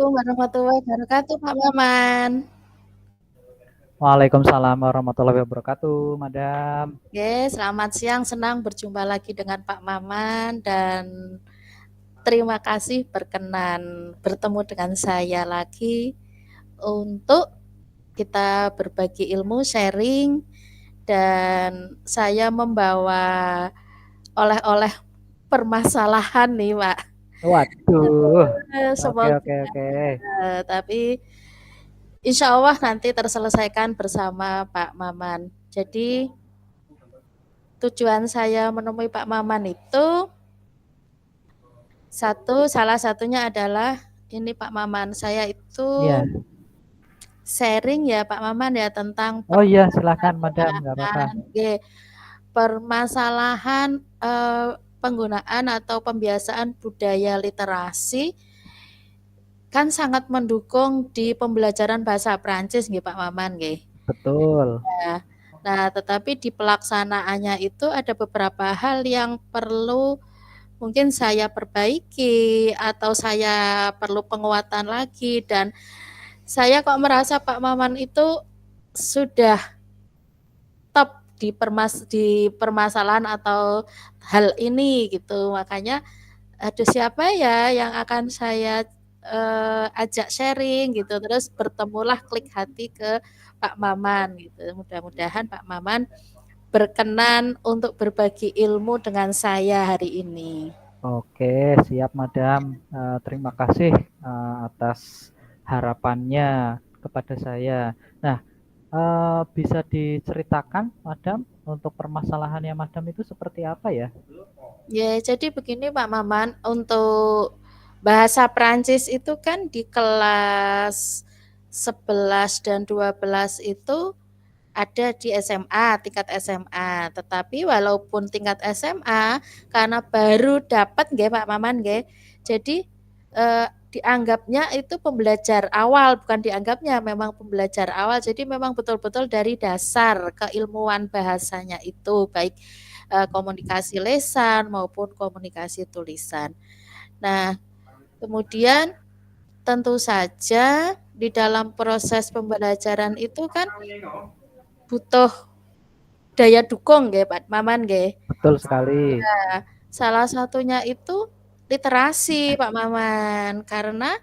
Assalamualaikum warahmatullahi wabarakatuh, Pak Maman. Waalaikumsalam warahmatullahi wabarakatuh, Madam. Oke, selamat siang. Senang berjumpa lagi dengan Pak Maman dan terima kasih berkenan bertemu dengan saya lagi untuk kita berbagi ilmu, sharing, dan saya membawa oleh-oleh permasalahan nih, Pak. Waduh. Oke, Semoga oke, oke. tapi insya Allah nanti terselesaikan bersama Pak Maman. Jadi tujuan saya menemui Pak Maman itu salah satunya adalah ini Pak Maman, saya itu Iya. sharing ya Pak Maman ya tentang Oh iya, silakan, Madam. Nggak apa-apa. permasalahan, permasalahan penggunaan atau pembiasaan budaya literasi kan sangat mendukung di pembelajaran bahasa Prancis nggih Pak Maman nggih. Betul. Ya. Nah, tetapi di pelaksanaannya itu ada beberapa hal yang perlu mungkin saya perbaiki atau saya perlu penguatan lagi dan saya kok merasa Pak Maman itu sudah top di permasalahan atau hal ini gitu. Makanya aduh siapa ya yang akan saya ajak sharing gitu. Terus bertemulah klik hati ke Pak Maman gitu. Mudah-mudahan Pak Maman berkenan untuk berbagi ilmu dengan saya hari ini. Oke, siap, Madam. Terima kasih atas harapannya kepada saya. Nah, bisa diceritakan, Madam, untuk permasalahannya Madam itu seperti apa ya? Ya, jadi begini Pak Maman, untuk bahasa Prancis itu kan di kelas 11 dan 12 itu ada di SMA, tingkat SMA. Tetapi walaupun tingkat SMA, karena baru dapat nggih Pak Maman nggih, jadi dianggapnya itu pembelajar awal, bukan dianggapnya, memang pembelajar awal. Jadi memang betul-betul dari dasar keilmuan bahasanya itu, baik komunikasi lisan maupun komunikasi tulisan. Nah, kemudian tentu saja di dalam proses pembelajaran itu kan butuh daya dukung nggih Pak Maman nggih. Betul sekali. Ya, salah satunya itu literasi Pak Maman, karena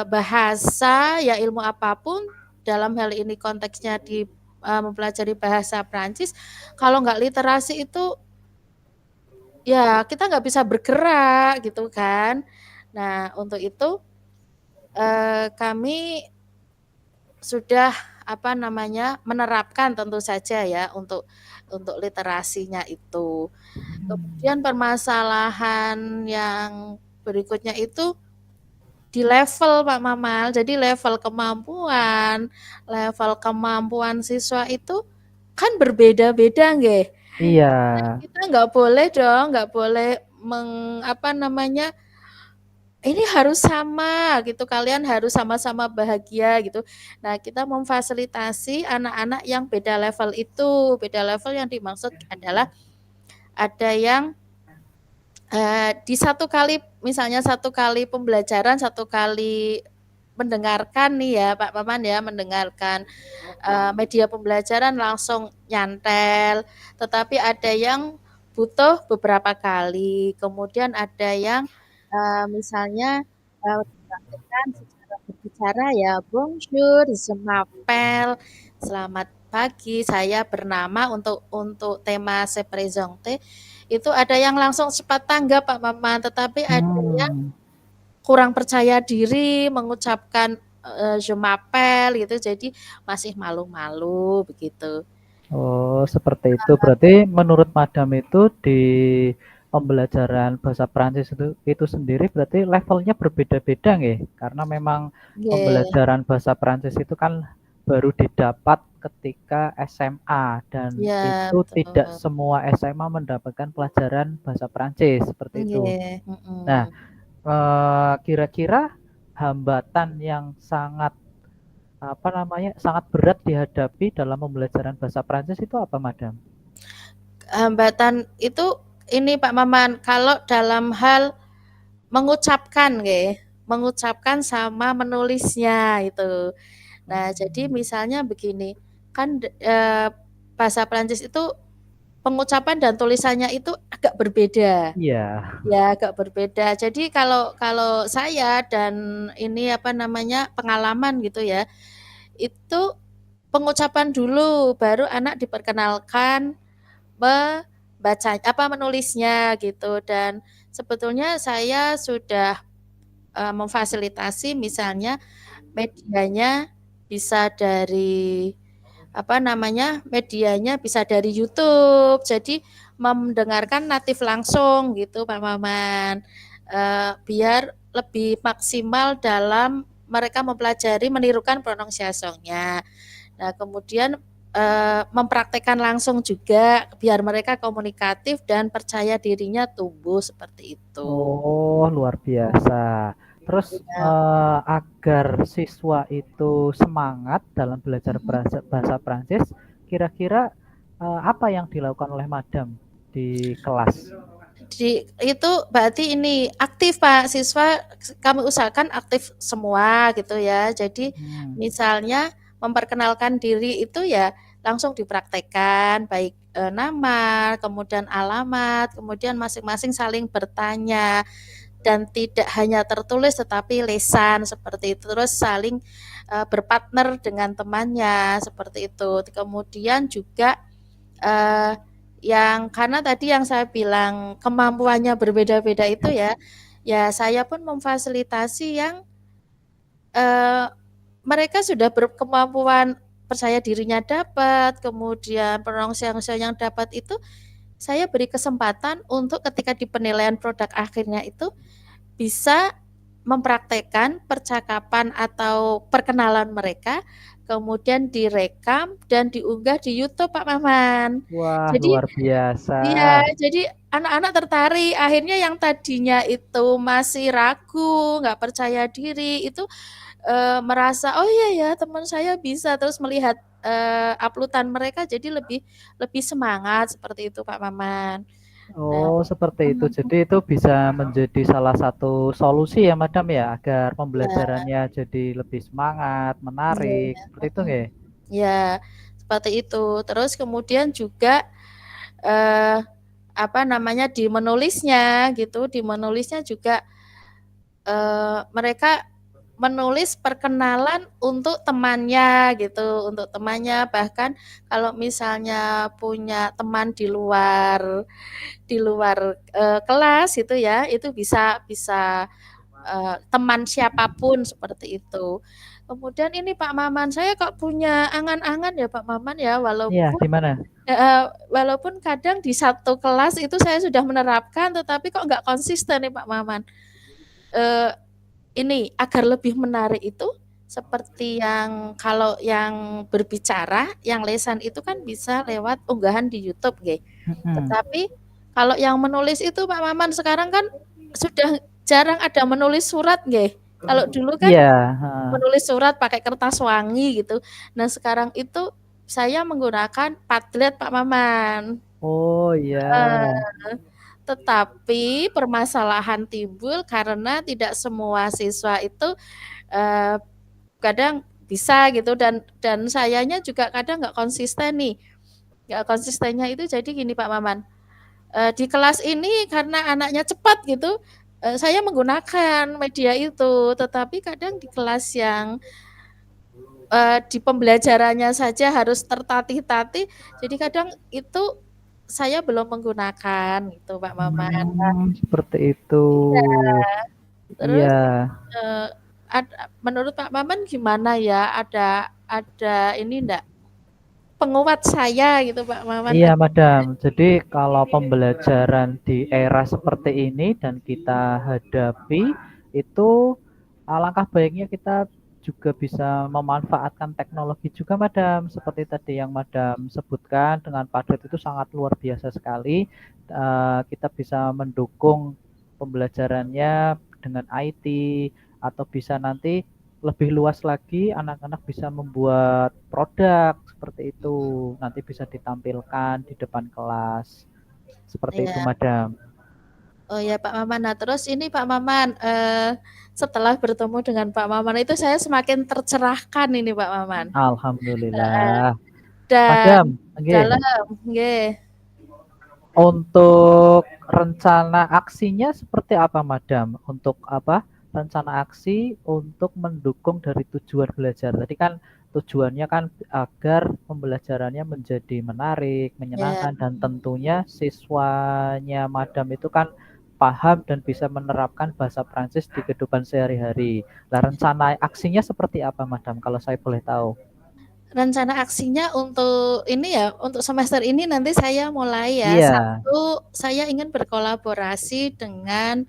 bahasa ya ilmu apapun dalam hal ini konteksnya di mempelajari bahasa Prancis, kalau nggak literasi itu ya kita nggak bisa bergerak gitu kan. Nah untuk itu kami sudah apa namanya menerapkan tentu saja ya untuk literasinya itu. Kemudian permasalahan yang berikutnya itu di level Pak Mamal. Jadi level kemampuan siswa itu kan berbeda-beda nggih. Iya. Kita nggak boleh dong, nggak boleh apa namanya, ini harus sama gitu, kalian harus sama-sama bahagia gitu. Nah, kita memfasilitasi anak-anak yang beda level itu. Beda level yang dimaksud adalah ada yang di satu kali misalnya satu kali pembelajaran, satu kali mendengarkan nih ya Pak Maman ya, mendengarkan media pembelajaran langsung nyantel, tetapi ada yang butuh beberapa kali. Kemudian ada yang misalnya dipraktikkan secara berbicara ya, bonjour, je m'appelle, selamat pagi, saya bernama untuk tema se présenter itu ada yang langsung cepat tanggap Pak Maman, tetapi ada yang Hmm. kurang percaya diri mengucapkan je m'appelle gitu, jadi masih malu-malu begitu. Oh, seperti itu. Berarti menurut Madam itu di pembelajaran bahasa Prancis itu sendiri berarti levelnya berbeda-beda nggih? Karena memang Nggih, pembelajaran bahasa Prancis itu kan baru didapat ketika SMA dan iya itu tidak betul. semua SMA mendapatkan pelajaran bahasa Prancis seperti itu. Nggih, Nah, mhm. kira-kira hambatan yang sangat apa namanya sangat berat dihadapi dalam pembelajaran bahasa Prancis itu apa, Madam? Hambatan itu ini Pak Maman, kalau dalam hal mengucapkan nggih, mengucapkan sama menulisnya itu. Nah, jadi misalnya begini, kan bahasa Prancis itu pengucapan dan tulisannya itu agak berbeda. Iya. Ya, agak berbeda. Jadi kalau kalau saya dan ini apa namanya pengalaman gitu ya, itu pengucapan dulu, baru anak diperkenalkan membaca apa menulisnya gitu. Dan sebetulnya saya sudah memfasilitasi misalnya medianya bisa dari apa namanya medianya bisa dari YouTube, jadi mendengarkan natif langsung gitu Pak Maman, biar lebih maksimal dalam mereka mempelajari menirukan pronunciationnya. Nah kemudian mempraktekkan langsung juga biar mereka komunikatif dan percaya dirinya tumbuh seperti itu. Oh, luar biasa. Terus Ya. agar siswa itu semangat dalam belajar bahasa Prancis, kira-kira apa yang dilakukan oleh Madam di kelas? Itu berarti ini aktif Pak siswa, kami usahakan aktif semua gitu ya. Jadi Hmm. misalnya memperkenalkan diri itu ya langsung dipraktekkan baik nama, kemudian alamat, kemudian masing-masing saling bertanya dan tidak hanya tertulis tetapi lesan seperti itu. Terus saling berpartner dengan temannya seperti itu. Kemudian juga eh, yang karena tadi yang saya bilang kemampuannya berbeda-beda itu ya, ya saya pun memfasilitasi yang eh, mereka sudah berkemampuan percaya dirinya dapat, kemudian pronunciation yang dapat itu saya beri kesempatan untuk ketika di penilaian produk akhirnya itu bisa mempraktekkan percakapan atau perkenalan mereka, kemudian direkam dan diunggah di YouTube Pak Maman. Wah, Jadi luar biasa. iya, jadi anak-anak tertarik. Akhirnya yang tadinya itu masih ragu, nggak percaya diri, itu merasa oh iya ya teman saya bisa terus melihat uploadan mereka jadi lebih lebih semangat seperti itu Pak Maman. Nah, Oh, seperti itu. Jadi itu bisa menjadi salah satu solusi ya, Madam ya, agar ya, pembelajarannya jadi lebih semangat, iya, menarik, iya. seperti itu nggih? Ya, seperti itu. Terus kemudian juga eh, apa namanya di menulisnya gitu, di menulisnya juga mereka menulis perkenalan untuk temannya gitu, untuk temannya bahkan kalau misalnya punya teman di luar kelas itu ya, itu bisa bisa teman siapapun seperti itu. Kemudian ini Pak Maman, saya kok punya angan-angan ya Pak Maman ya, Iya, walaupun gimana? walaupun kadang di satu kelas itu saya sudah menerapkan, tetapi kok nggak konsisten nih Pak Maman. Eh, ini agar lebih menarik itu seperti yang kalau yang berbicara, yang lesan itu kan bisa lewat unggahan di YouTube, nggih. Mhm. Tetapi kalau yang menulis itu Pak Maman sekarang kan sudah jarang ada menulis surat, nggih. Kalau dulu kan Iya, heeh. menulis surat pakai kertas wangi gitu. Nah, sekarang itu saya menggunakan Padlet Pak Maman. Oh, iya. Tetapi permasalahan timbul karena tidak semua siswa itu eh, kadang bisa gitu dan sayanya juga kadang nggak konsisten nih. Nggak konsistennya itu jadi gini Pak Maman. Di kelas ini karena anaknya cepat gitu, saya menggunakan media itu. Tetapi kadang di kelas yang di pembelajarannya saja harus tertatih-tatih. Jadi kadang itu saya belum menggunakan gitu Pak Maman. Seperti itu. Iya, Iya. terus eh, menurut Pak Maman gimana ya? Ada ini enggak penguat saya gitu Pak Maman? Iya, Madam. Jadi kalau pembelajaran di era seperti ini dan kita hadapi itu alangkah baiknya kita juga bisa memanfaatkan teknologi juga, Madam. Seperti tadi yang Madam sebutkan dengan Padlet itu sangat luar biasa sekali. Kita bisa mendukung pembelajarannya dengan IT atau bisa nanti lebih luas lagi anak-anak bisa membuat produk seperti itu nanti bisa ditampilkan di depan kelas seperti itu Iya. Madam. Oh ya Pak Maman. Nah terus ini Pak Maman, setelah bertemu dengan Pak Maman itu saya semakin tercerahkan ini Pak Maman. Alhamdulillah. Dan Madam, nggih. dalam, nggih. Untuk rencana aksinya seperti apa, Madam? Untuk apa? Rencana aksi untuk mendukung dari tujuan belajar. Tadi kan tujuannya kan agar pembelajarannya menjadi menarik, Ya, menyenangkan, dan tentunya siswanya Madam itu kan paham dan bisa menerapkan bahasa Prancis di kehidupan sehari-hari. Nah, rencana aksinya seperti apa, Madam? Kalau saya boleh tahu. rencana aksinya untuk ini ya, untuk semester ini nanti saya mulai ya. Iya. Satu, saya ingin berkolaborasi dengan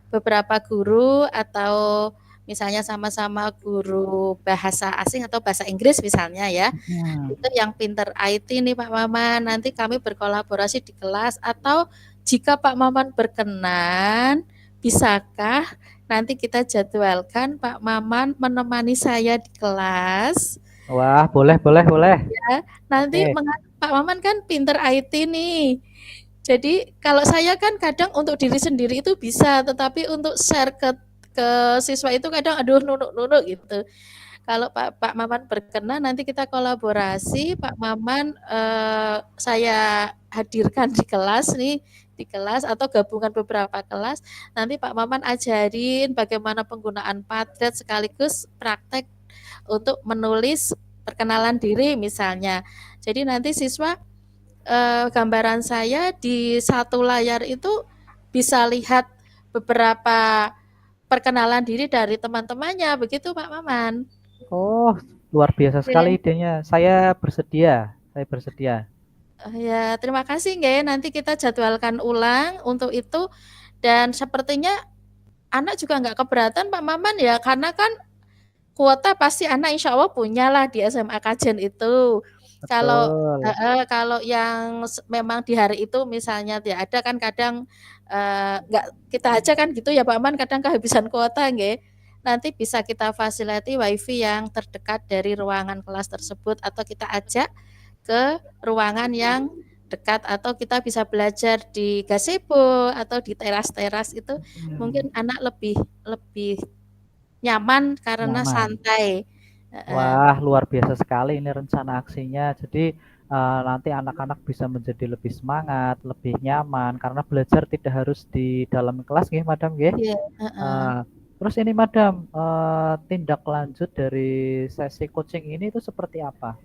beberapa guru atau misalnya sama-sama guru bahasa asing atau bahasa Inggris misalnya ya. Hmm. Itu yang pinter IT nih Pak Maman. Nanti kami berkolaborasi di kelas atau jika Pak Maman berkenan, bisakah nanti kita jadwalkan Pak Maman menemani saya di kelas Wah, boleh, boleh, boleh. ya. Nanti Oke. Pak Maman kan pinter IT nih. Jadi kalau saya kan kadang untuk diri sendiri itu bisa, tetapi untuk share ke siswa itu kadang aduh nunuk-nunuk gitu. Kalau Pak Maman berkenan nanti kita kolaborasi, Pak Maman saya hadirkan di kelas nih, di kelas atau gabungan beberapa kelas. Nanti Pak Maman ajarin bagaimana penggunaan Padlet sekaligus praktek untuk menulis perkenalan diri misalnya. Jadi nanti siswa gambaran saya di satu layar itu bisa lihat beberapa perkenalan diri dari teman-temannya, begitu Pak Maman. Oh, luar biasa sekali Oke. idenya. Saya bersedia. Saya bersedia. Ya, terima kasih nggih. Nanti kita jadwalkan ulang untuk itu dan sepertinya anak juga nggak keberatan Pak Maman ya, karena kan kuota pasti anak insya Allah punya lah di SMA Kajen itu. Kalau Betul. kalau yang memang di hari itu misalnya tidak ada kan kadang nggak kita aja kan gitu ya Pak Man kadang kehabisan kuota nggih. Nanti bisa kita fasilitasi WiFi yang terdekat dari ruangan kelas tersebut atau kita ajak ke ruangan yang dekat atau kita bisa belajar di gazebo atau di teras-teras itu Hmm, mungkin anak lebih lebih nyaman karena nyaman. santai. Heeh. Wah, luar biasa sekali ini rencana aksinya. Jadi nanti anak-anak bisa menjadi lebih semangat, lebih nyaman karena belajar tidak harus di dalam kelas, nggih, Madam, nggih. Iya, heeh. Eh, Terus ini, Madam, tindak lanjut dari sesi coaching ini itu seperti apa?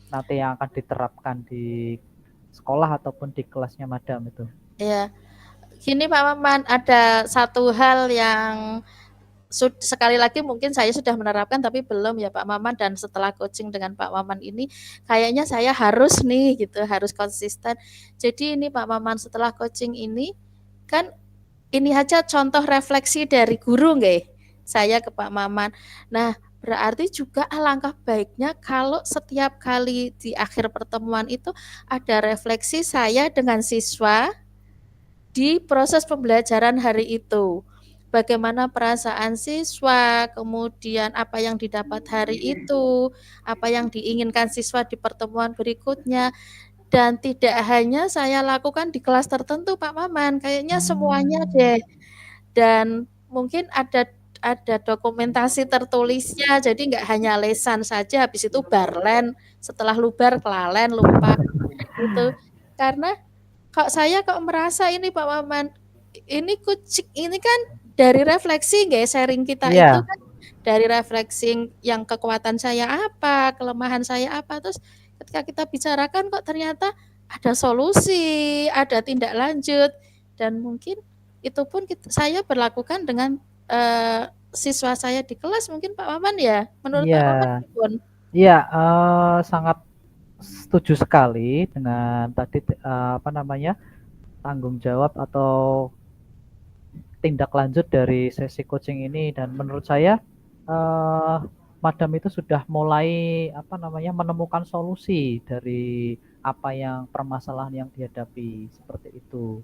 Nanti yang akan diterapkan di sekolah ataupun di kelasnya Madam itu. Iya. Gini Pak Maman, ada satu hal yang sekali lagi mungkin saya sudah menerapkan tapi belum ya Pak Maman dan setelah coaching dengan Pak Maman ini kayaknya saya harus nih gitu, harus konsisten. Jadi ini Pak Maman setelah coaching ini kan ini aja contoh refleksi dari guru nggih, saya ke Pak Maman. Nah, berarti juga alangkah baiknya kalau setiap kali di akhir pertemuan itu ada refleksi saya dengan siswa di proses pembelajaran hari itu. Bagaimana perasaan siswa, kemudian apa yang didapat hari itu, apa yang diinginkan siswa di pertemuan berikutnya, dan tidak hanya saya lakukan di kelas tertentu Pak Maman, kayaknya semuanya Hmm, deh. Dan mungkin ada dokumentasi tertulisnya, jadi nggak hanya lesan saja, habis itu barlen, setelah lubar kelalen, lupa gitu. Karena kok saya kok merasa ini Pak Maman, ini kucing ini kan dari refleksi nggak sharing kita itu iya, kan dari refleksi yang kekuatan saya apa, kelemahan saya apa, terus ketika kita bicarakan kok ternyata ada solusi, ada tindak lanjut, dan mungkin itu pun saya berlakukan dengan siswa saya di kelas mungkin Pak Maman ya, menurut iya, Pak Maman pun. iya, sangat setuju sekali dengan tadi apa namanya tanggung jawab atau tindak lanjut dari sesi coaching ini dan menurut saya eh, Madam itu sudah mulai apa namanya menemukan solusi dari apa yang permasalahan yang dihadapi seperti itu.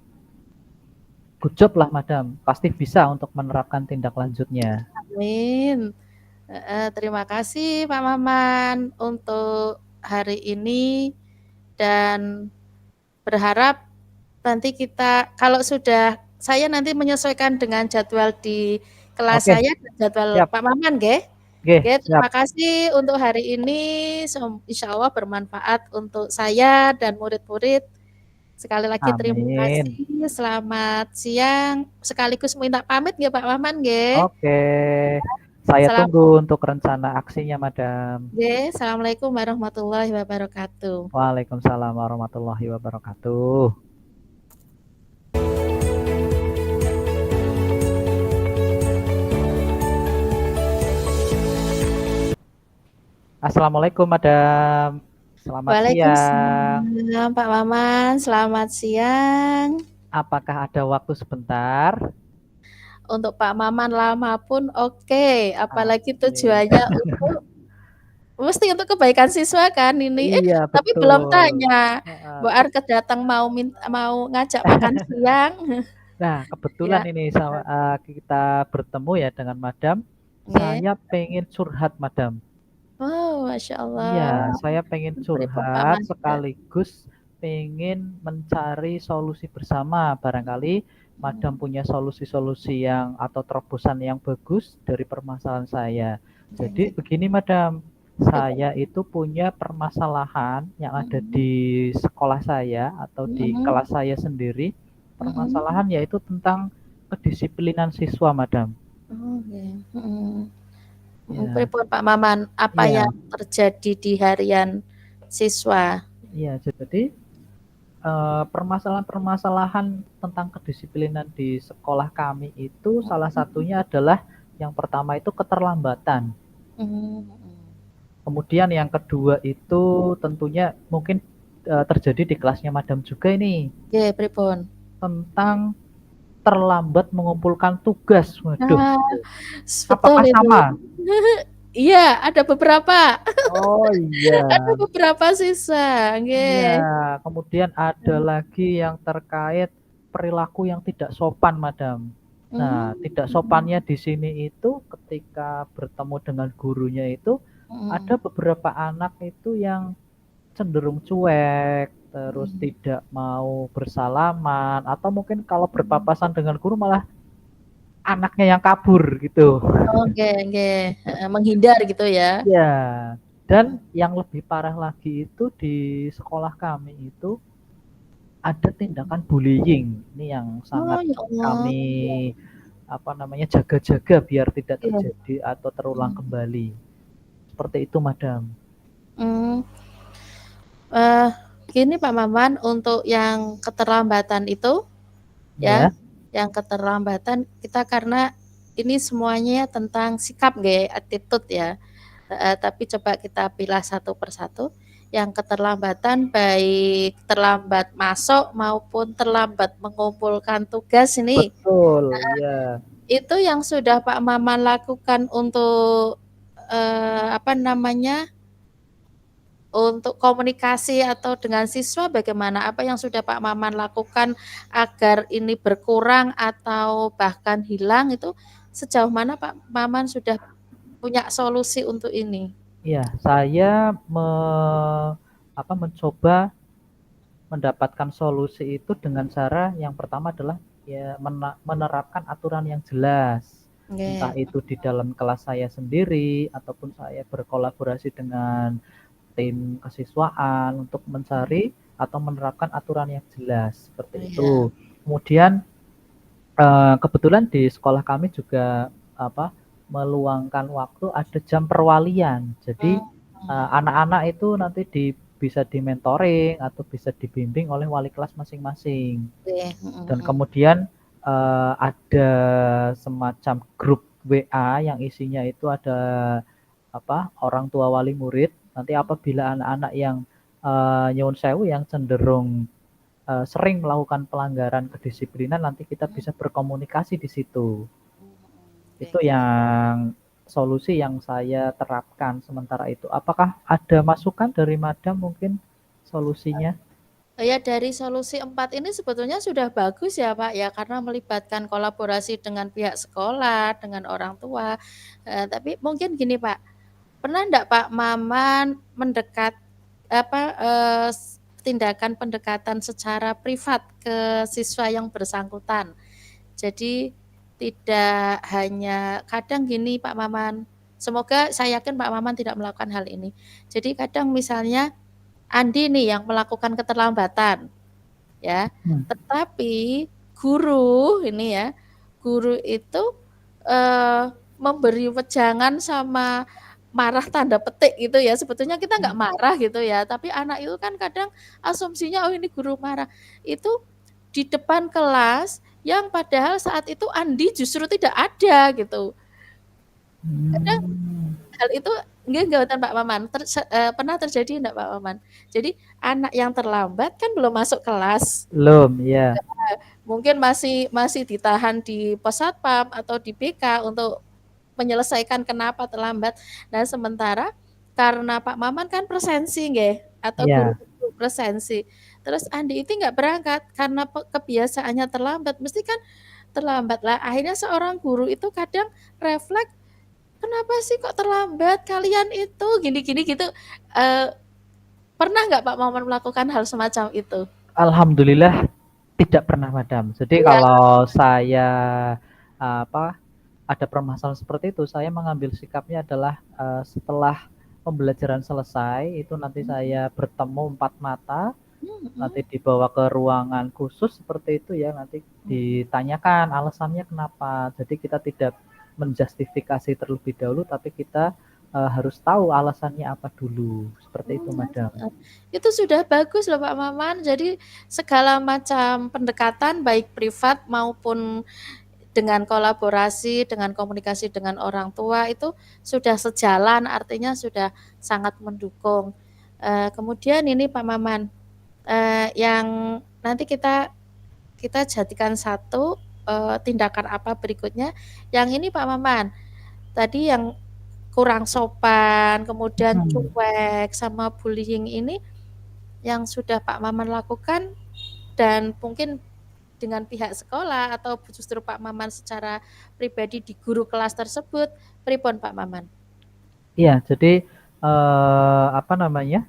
Good job lah Madam, pasti bisa untuk menerapkan tindak lanjutnya. Amin. Terima kasih Pak Maman untuk hari ini dan berharap nanti kita kalau sudah saya nanti menyesuaikan dengan jadwal di kelas Oke, saya dan jadwal siap. Pak Maman nggih. Oke, Oke, siap. terima kasih untuk hari ini. Insya Allah bermanfaat untuk saya dan murid-murid. Sekali lagi terima Amin. kasih. Selamat siang. Sekaligus minta pamit nggih Pak Maman nggih. Oke. Saya Salam tunggu untuk rencana aksinya, Madam. nggih. Assalamualaikum warahmatullahi wabarakatuh. Waalaikumsalam warahmatullahi wabarakatuh. Assalamualaikum, Madam. Selamat siang. Waalaikumsalam Pak Maman. Selamat siang. Apakah ada waktu sebentar? Untuk Pak Maman lama pun oke, apalagi Amin. tujuannya untuk mesti untuk kebaikan siswa kan ini. Iya, Tapi belum betul. tanya, Heeh. Mbok Arke datang mau ngajak makan siang. Nah, kebetulan Ya, ini kita bertemu ya dengan Madam. nggih. Saya pengen curhat, Madam. Oh, Masya Iya, Allah. saya pengen Pripun Pak curhat Manda? sekaligus pengen mencari solusi bersama. Barangkali Madam punya solusi-solusi yang atau terobosan yang bagus dari permasalahan saya. Jadi Nggih, begini, Madam, pripun? saya itu punya permasalahan yang ada Mhm, di sekolah saya atau di mhm, kelas saya sendiri. mhm. Permasalahan yaitu tentang kedisiplinan siswa, Madam. Oh, nggih, mhm. Mhm, Ya, pripun Pak Maman, apa iya, yang terjadi di harian siswa? iya. Jadi permasalahan-permasalahan tentang kedisiplinan di sekolah kami itu salah Mhm, satunya adalah yang pertama itu keterlambatan. mhm. Kemudian yang kedua itu tentunya mungkin terjadi di kelasnya Madam juga ini Nggih, pripun? tentang terlambat mengumpulkan tugas. Waduh, Nah, betul apakah itu. sama? Iya, ada beberapa, Oh iya, ada beberapa sisa, iya. nggih. Kemudian ada lagi yang terkait perilaku yang tidak sopan, Madam. Nah, Mmm, tidak mhm, sopannya di sini itu ketika bertemu dengan gurunya itu ada mhm, beberapa anak itu yang cenderung cuek, terus mhm. tidak mau bersalaman, atau mungkin kalau Mmm. berpapasan dengan guru malah anaknya yang kabur gitu. Oh, nggih nggih, heeh, menghindar gitu ya? Ya, Mhm. dan yang lebih parah lagi itu di sekolah kami itu ada tindakan bullying. Ini yang Oh, sangat ya Allah. kami apa namanya jaga-jaga biar tidak Iya, terjadi atau terulang mhm, kembali. Seperti itu, Madam. mmm, eee, gini Pak Maman, untuk yang keterlambatan itu ya, Ya, yang keterlambatan kita karena ini semuanya tentang sikap nggih, attitude ya, heeh, tapi coba kita pilah satu persatu. Yang keterlambatan baik terlambat masuk maupun terlambat mengumpulkan tugas ini, betul. Ya, itu yang sudah Pak Maman lakukan untuk, apa namanya, untuk komunikasi atau dengan siswa bagaimana? Apa yang sudah Pak Maman lakukan agar ini berkurang atau bahkan hilang itu sejauh mana Pak Maman sudah punya solusi untuk ini? ya. Saya mencoba mendapatkan solusi itu dengan cara yang pertama adalah ya menerapkan aturan yang jelas. Entah Nggih, itu di dalam kelas saya sendiri ataupun saya berkolaborasi dengan tim kesiswaan untuk mencari atau menerapkan aturan yang jelas seperti iya. itu. Kemudian kebetulan di sekolah kami juga meluangkan waktu ada jam perwalian. Jadi Mmm, mhm, anak-anak itu nanti bisa di-mentoring atau bisa dibimbing oleh wali kelas masing-masing. nggih, mhm Dan mhm. kemudian ada semacam grup WA yang isinya itu ada orang tua wali murid. Nanti apabila anak-anak yang nyuwun sewu yang cenderung sering melakukan pelanggaran kedisiplinan nanti kita Mhm, bisa berkomunikasi di situ. mhm, Itu nggih nggih. solusi yang saya terapkan sementara itu. Apakah ada masukan dari Madam mungkin solusinya? Ya dari solusi 4 ini sebetulnya sudah bagus ya Pak ya, karena melibatkan kolaborasi dengan pihak sekolah, dengan orang tua. Tapi mungkin gini Pak, pernah enggak Pak Maman mendekat apa, tindakan pendekatan secara privat ke siswa yang bersangkutan? Jadi tidak hanya kadang gini Pak Maman, semoga saya yakin Pak Maman tidak melakukan hal ini. Jadi kadang misalnya Andi nih yang melakukan keterlambatan, ya. Hmm. Tetapi guru ini ya, guru itu eh, memberi wejangan sama marah tanda petik gitu ya. Sebetulnya kita nggak marah gitu ya, tapi anak itu kan kadang asumsinya oh ini guru marah. Itu di depan kelas yang padahal saat itu Andi justru tidak ada gitu. Kadang Hmm. hal itu nggak Pak Maman, pernah terjadi enggak Pak Maman? Jadi anak yang terlambat kan belum masuk kelas, Belum, ya. mungkin masih masih ditahan di pos satpam atau di BK untuk menyelesaikan kenapa terlambat. Nah, sementara karena Pak Maman kan presensi nggih atau guru Ya. presensi. Terus Andi itu nggak berangkat karena kebiasaannya terlambat, mesti kan terlambat lah. Akhirnya seorang guru itu kadang refleks, kenapa sih kok terlambat kalian itu gini-gini gitu. Eh, Pernah nggak Pak Maman melakukan hal semacam itu? Alhamdulillah tidak pernah, Madam. Jadi Iya. kalau saya apa ada permasalahan seperti itu, saya mengambil sikapnya adalah setelah pembelajaran selesai itu nanti saya bertemu empat mata, nanti Mm-mm. dibawa ke ruangan khusus seperti itu ya, nanti ditanyakan alasannya kenapa. Jadi kita tidak menjustifikasi terlebih dahulu, tapi kita harus tahu alasannya apa dulu. Seperti itu, Madam. Itu sudah bagus loh Pak Maman. Jadi segala macam pendekatan baik privat maupun dengan kolaborasi, dengan komunikasi dengan orang tua itu sudah sejalan, artinya sudah sangat mendukung. Kemudian ini Pak Maman, yang nanti kita kita jadikan satu tindakan apa berikutnya. Yang ini Pak Maman, tadi yang kurang sopan, kemudian Hmm. cuek sama bullying ini yang sudah Pak Maman lakukan dan mungkin dengan pihak sekolah atau justru Pak Maman secara pribadi di guru kelas tersebut, pripun Pak Maman? Iya, jadi apa namanya?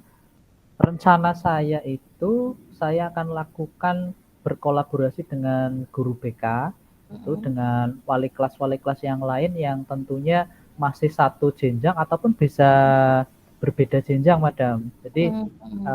Rencana saya itu saya akan lakukan berkolaborasi dengan guru BK, itu Mm-mm. dengan wali kelas yang lain yang tentunya masih satu jenjang ataupun bisa berbeda jenjang, Madam. Jadi Mm-mm.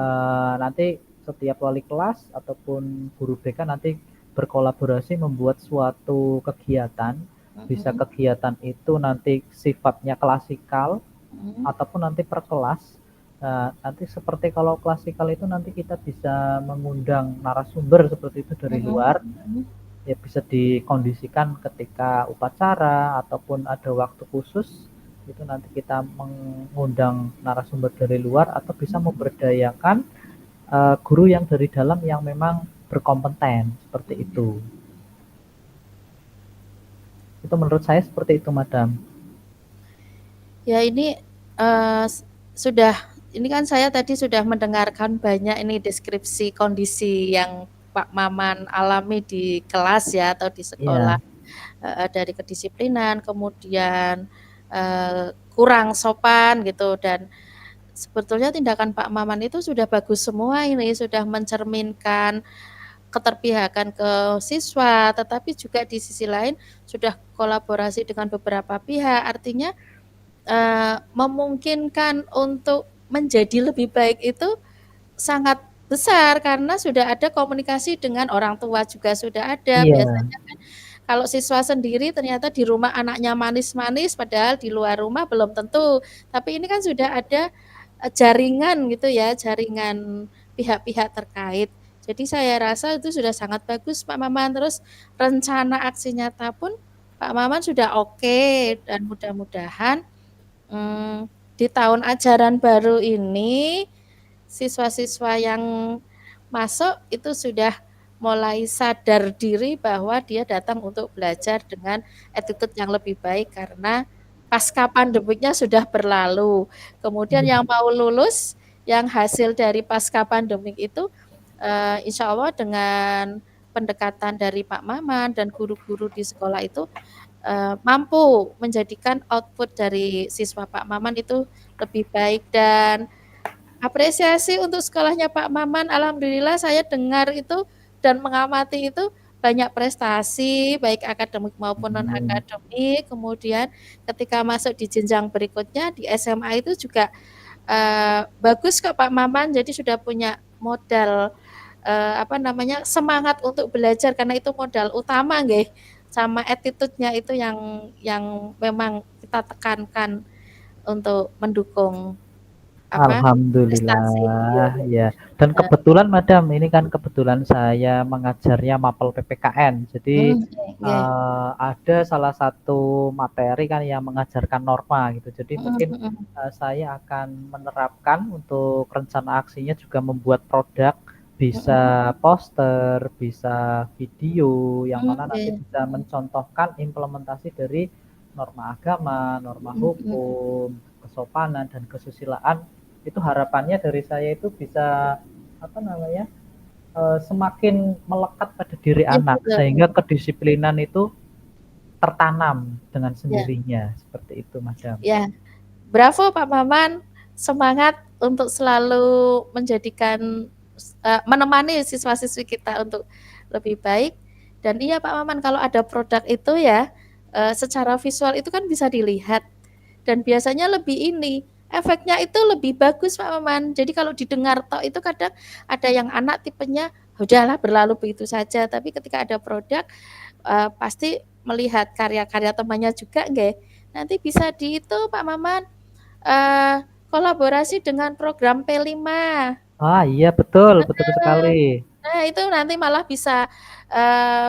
nanti setiap wali kelas ataupun guru BK nanti berkolaborasi membuat suatu kegiatan. Bisa Mm-mm. kegiatan itu nanti sifatnya klasikal Mm-mm. ataupun nanti per kelas. Nah, nanti seperti kalau klasikal itu nanti kita bisa mengundang narasumber seperti itu dari luar, Mm-mm. ya bisa dikondisikan ketika upacara ataupun ada waktu khusus, itu nanti kita mengundang narasumber dari luar atau bisa memberdayakan guru yang dari dalam yang memang berkompeten, seperti itu. Itu menurut saya seperti itu, Madam. Ya ini eh, sudah ini kan saya tadi sudah mendengarkan banyak ini deskripsi kondisi yang Pak Maman alami di kelas ya atau di sekolah, Iya. dari kedisiplinan kemudian kurang sopan gitu, dan sebetulnya tindakan Pak Maman itu sudah bagus semua, ini sudah mencerminkan keterpihakan ke siswa, tetapi juga di sisi lain sudah kolaborasi dengan beberapa pihak, artinya memungkinkan untuk menjadi lebih baik itu sangat besar karena sudah ada komunikasi dengan orang tua juga sudah ada. Iya. Biasanya kan kalau siswa sendiri ternyata di rumah anaknya manis-manis padahal di luar rumah belum tentu. Tapi ini kan sudah ada jaringan gitu ya, jaringan pihak-pihak terkait. Jadi saya rasa itu sudah sangat bagus Pak Maman. Terus rencana aksi nyata pun Pak Maman sudah oke, dan mudah-mudahan di tahun ajaran baru ini siswa-siswa yang masuk itu sudah mulai sadar diri bahwa dia datang untuk belajar dengan attitude yang lebih baik karena pasca pandemiknya sudah berlalu. Kemudian yang mau lulus, yang hasil dari pasca pandemik itu insya Allah dengan pendekatan dari Pak Maman dan guru-guru di sekolah itu mampu menjadikan output dari siswa Pak Maman itu lebih baik, dan apresiasi untuk sekolahnya Pak Maman. Alhamdulillah saya dengar itu dan mengamati itu banyak prestasi, baik akademik maupun Mhm. non-akademik. Kemudian ketika masuk di jenjang berikutnya di SMA itu juga bagus kok Pak Maman, jadi sudah punya modal apa namanya semangat untuk belajar karena itu modal utama nggih. Sama attitude-nya itu yang memang kita tekankan untuk mendukung apa prestasi. Iya, Alhamdulillah, iya. ya. Dan kebetulan Madam, ini kan kebetulan saya mengajarnya mapel PPKN. Jadi Nggih, nggih. ada salah satu materi kan yang mengajarkan norma gitu. Jadi Mhm, mungkin mhm. saya akan menerapkan untuk rencana aksinya juga membuat produk, Mhm. bisa poster, bisa video, yang mana nanti Nggih. bisa mencontohkan implementasi dari norma agama, norma Mhm, mhm. hukum, kesopanan dan kesusilaan. Itu harapannya dari saya itu bisa apa namanya semakin melekat pada diri Iya anak betul. sehingga kedisiplinan itu tertanam dengan Ya, sendirinya seperti itu, Madam. ya. Bravo Pak Maman, semangat untuk selalu menjadikan menemani siswa-siswi kita untuk lebih baik. Dan iya Pak Maman, kalau ada produk itu ya secara visual itu kan bisa dilihat dan biasanya lebih ini efeknya itu lebih bagus Pak Maman. Jadi kalau didengar toh itu kadang ada yang anak tipenya udahlah berlalu begitu saja, tapi ketika ada produk pasti melihat karya-karya temannya juga nggih. Nanti bisa di itu Pak Maman kolaborasi dengan program P5. Ah, iya betul, betul sekali. Nah, itu nanti malah bisa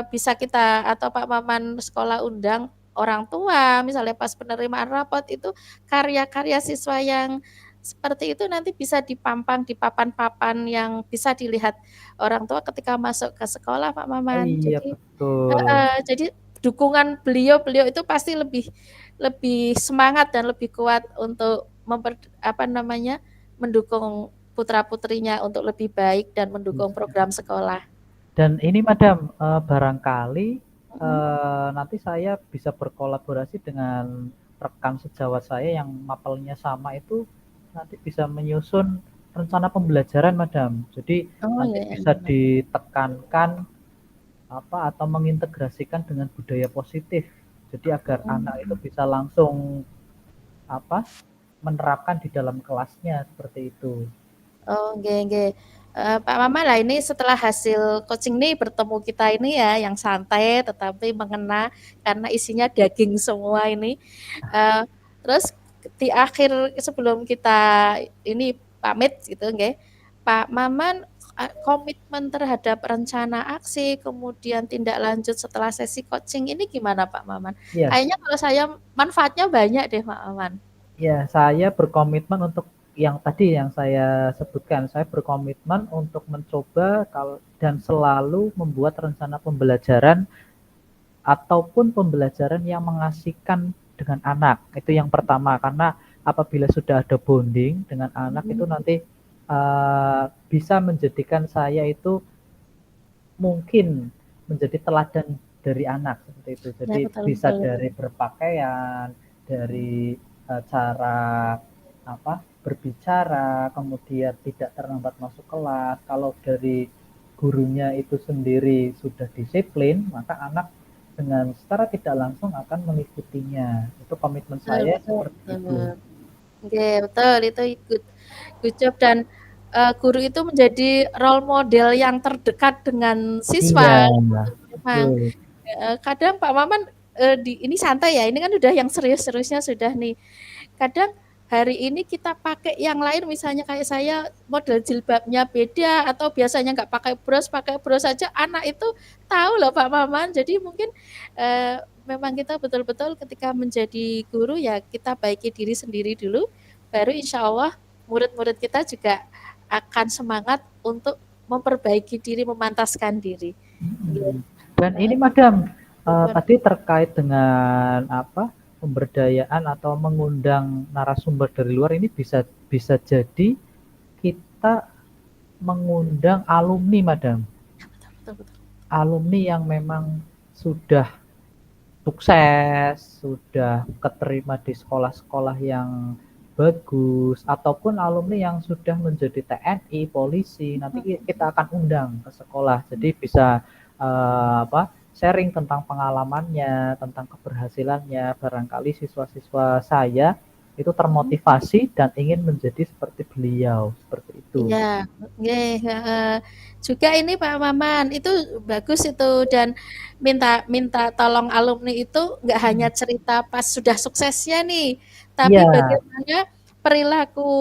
bisa kita atau Pak Maman sekolah undang orang tua, misalnya pas penerimaan rapot itu karya-karya siswa yang seperti itu nanti bisa dipampang di papan-papan yang bisa dilihat orang tua ketika masuk ke sekolah Pak Ah, Maman. iya Jadi betul. jadi dukungan beliau-beliau itu pasti lebih lebih semangat dan lebih kuat untuk apa namanya mendukung putra-putrinya untuk lebih baik dan mendukung program sekolah. Dan ini Madam, barangkali Mhm. nanti saya bisa berkolaborasi dengan rekan sejawat saya yang mapelnya sama itu nanti bisa menyusun rencana pembelajaran Madam. Jadi Oh nanti ya, ya, bisa ya. ditekankan apa atau mengintegrasikan dengan budaya positif. Jadi agar anak itu Mhm. bisa langsung apa menerapkan di dalam kelasnya seperti itu. Oh, nggih, nggih. Pak Mama lah ini setelah hasil coaching nih bertemu kita ini ya yang santai tetapi mengena karena isinya daging semua ini. Eee, terus di akhir sebelum kita ini pamit gitu nggih, Pak Maman komitmen terhadap rencana aksi, kemudian tindak lanjut setelah sesi coaching ini gimana Pak Maman? Iya, Kayaknya kalau saya manfaatnya banyak deh Pak Maman. ya, saya berkomitmen untuk yang tadi yang saya sebutkan. Saya berkomitmen untuk mencoba dan selalu membuat rencana pembelajaran ataupun pembelajaran yang mengasihkan dengan anak. Itu yang pertama, karena apabila sudah ada bonding dengan anak itu Mhm. nanti bisa menjadikan saya itu mungkin menjadi teladan dari anak seperti itu. Ya Jadi betul bisa betul betul. dari berpakaian, dari cara apa berbicara, kemudian tidak terlambat masuk kelas. Kalau dari gurunya itu sendiri sudah disiplin, maka anak dengan secara tidak langsung akan mengikutinya. Itu komitmen Betul saya betul seperti itu. betul. Oke, betul itu good, good job dan guru itu menjadi role model yang terdekat dengan Iya, siswa. Memang betul. kadang Pak Maman di ini santai ya, ini kan udah yang serius-seriusnya sudah nih. Kadang hari ini kita pakai yang lain misalnya kayak saya model jilbabnya beda atau biasanya nggak pakai bros saja anak itu tahu loh Pak Maman. Jadi mungkin memang kita betul-betul ketika menjadi guru ya kita baiki diri sendiri dulu, baru insya Allah murid-murid kita juga akan semangat untuk memperbaiki diri, memantaskan diri. Gitu. Mhm. Dan ini Madam, Gimana? tadi terkait dengan apa, pemberdayaan atau mengundang narasumber dari luar ini bisa bisa jadi kita mengundang alumni Madam. Betul, betul, betul. Alumni yang memang sudah sukses, sudah keterima di sekolah-sekolah yang bagus, ataupun alumni yang sudah menjadi TNI, polisi, nanti kita akan undang ke sekolah. Jadi bisa sharing tentang pengalamannya, tentang keberhasilannya. Barangkali siswa-siswa saya itu termotivasi dan ingin menjadi seperti beliau, seperti itu. Iya, nggih, heeh. Juga ini Pak Maman, itu bagus itu dan minta minta tolong alumni itu nggak hanya Hmm. cerita pas sudah suksesnya nih, tapi Iya, bagaimana perilaku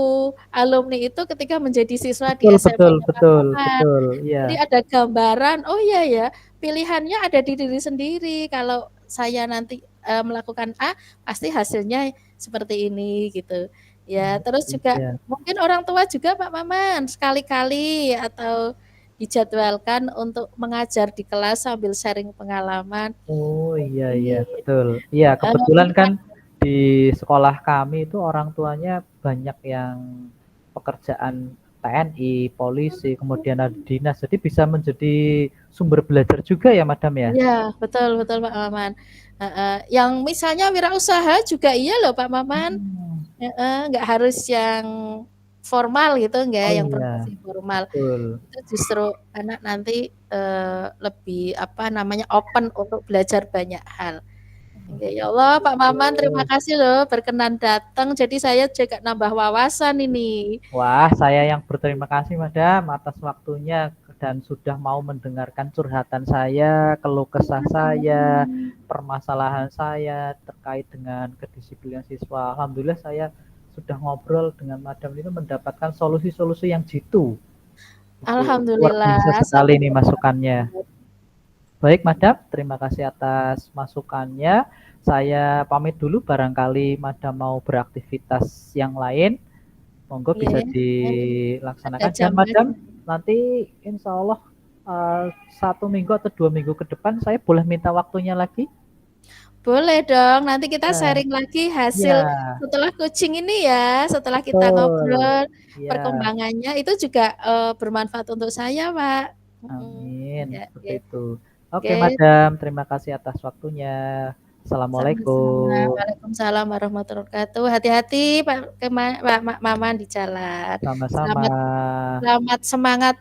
alumni itu ketika menjadi siswa di betul betul SMP-nya Pak betul Maman. betul, iya. Jadi ada gambaran, oh iya ya, pilihannya ada di diri sendiri. Kalau saya nanti melakukan A, pasti hasilnya seperti ini gitu. Ya, Oh, terus juga iya. mungkin orang tua juga Pak Maman sekali-kali atau dijadwalkan untuk mengajar di kelas sambil sharing pengalaman. Oh, iya iya, Ini betul. Iya, kebetulan kan meningkat. di sekolah kami itu orang tuanya banyak yang pekerjaan TNI, polisi, kemudian ada dinas, jadi bisa menjadi sumber belajar juga ya, Madam ya? Iya, betul betul Pak Maman. Heeh. Yang misalnya wirausaha juga iya loh Pak Maman. Hmm. Heeh, nggak harus yang formal gitu, enggak, Oh yang iya, profesi formal. betul. Itu justru anak nanti lebih apa namanya open untuk belajar banyak hal. Oke, ya Allah, Pak Maman, terima Betul. kasih loh berkenan datang. Jadi saya juga nambah wawasan ini. Wah, saya yang berterima kasih, Madam, atas waktunya dan sudah mau mendengarkan curhatan saya, keluh kesah saya, permasalahan saya terkait dengan kedisiplinan siswa. Alhamdulillah saya sudah ngobrol dengan Madam ini mendapatkan solusi-solusi yang jitu. Itu luar Alhamdulillah, biasa sekali nih sama-sama. masukannya. Baik, Madam, terima kasih atas masukannya. Saya pamit dulu, barangkali Madam mau beraktivitas yang lain. Monggo bisa Nggih, ada dilaksanakan. Dan jamnya. Madam, nanti insya Allah 1 minggu atau 2 minggu ke depan saya boleh minta waktunya lagi? Boleh dong, nanti kita Nah, sharing lagi iya, hasil setelah coaching ini ya, setelah kita betul. ngobrol Iya, perkembangannya itu juga bermanfaat untuk saya, Pak. amin. Ya, Seperti ya. itu. Oke, Oke, Madam, terima kasih atas waktunya. sama-sama. Assalamualaikum. Waalaikumsalam warahmatullahi wabarakatuh. Hati-hati Pak Pak Maman di jalan. Sama-sama. Selamat selamat semangat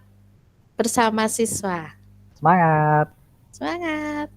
bersama siswa. Semangat. Semangat.